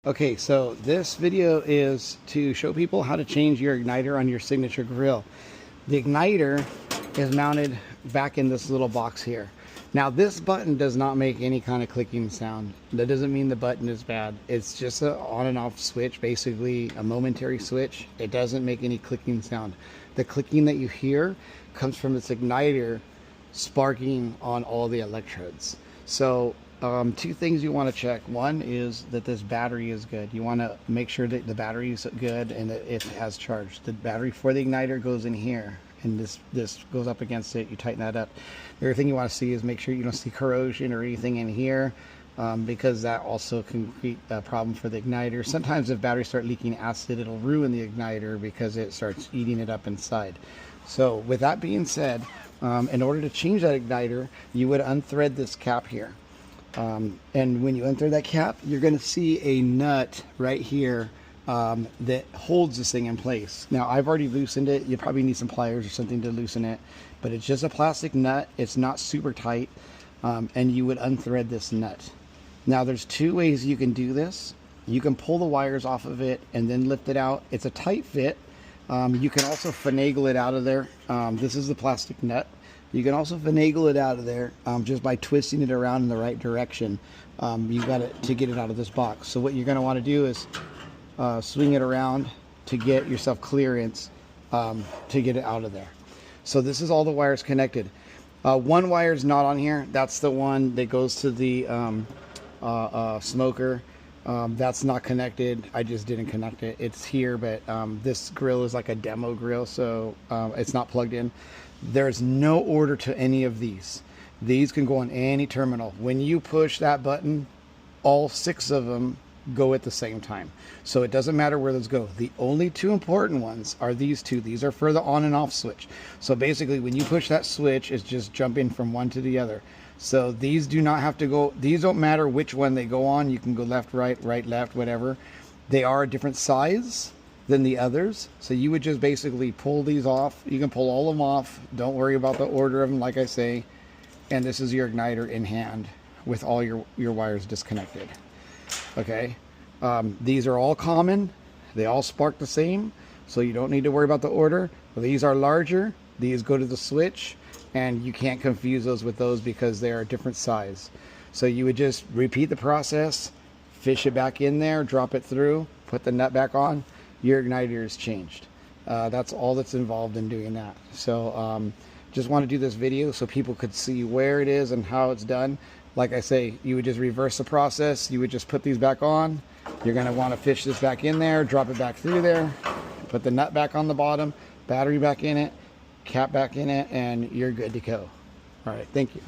Okay, so this video is to show people how to change your igniter on your Signature grill. The igniter is mounted back in this little box here. Now this button does not make any kind of clicking sound. That doesn't mean the button is bad. It's just an on and off switch, basically a momentary switch. It doesn't make any clicking sound. The clicking that you hear comes from this igniter sparking on all the electrodes. So two things you want to check. One is that this battery is good. You want to make sure that the battery is good and that it has charge. The battery for the igniter goes in here, and this goes up against it. You tighten that up. The other thing you want to see is make sure you don't see corrosion or anything in here, because that also can create a problem for the igniter. Sometimes if batteries start leaking acid, it'll ruin the igniter because it starts eating it up inside. So with that being said, in order to change that igniter, you would unthread this cap here. And when you unthread that cap, you're going to see a nut right here that holds this thing in place. Now I've already loosened it. You probably need some pliers or something to loosen it, but it's just a plastic nut. It's not super tight, and you would unthread this nut. Now there's two ways you can do this. You can pull the wires off of it and then lift it out. It's a tight fit. You can also finagle it out of there. This is the plastic nut. You can also finagle it out of there just by twisting it around in the right direction. You got it to get it out of this box. So what you're going to want to do is swing it around to get yourself clearance to get it out of there. So this is all the wires connected. One wire is not on here. That's the one that goes to the smoker. That's not connected. I just didn't connect it. It's here, but this grill is like a demo grill, so it's not plugged in. There's no order to any of these. These can go on any terminal. When you push that button, all 6 of them go at the same time. So it doesn't matter where those go. The only 2 important ones are these 2. These are for the on and off switch. So basically when you push that switch, it's just jumping from one to the other. So these do not have to go, these don't matter which one they go on. You can go left, right, right, left, whatever. They are a different size than the others. So you would just basically pull these off. You can pull all of them off. Don't worry about the order of them, like I say. And this is your igniter in hand with all your wires disconnected. Okay. These are all common. They all spark the same. So you don't need to worry about the order. These are larger. These go to the switch. And you can't confuse those with those because they are a different size. So you would just repeat the process, fish it back in there, drop it through, put the nut back on, your igniter is changed. That's all that's involved in doing that. So just want to do this video so people could see where it is and how it's done. Like I say, you would just reverse the process. You would just put these back on. You're going to want to fish this back in there, drop it back through there, put the nut back on the bottom, battery back in it, cap back in it, and you're good to go. All right, thank you.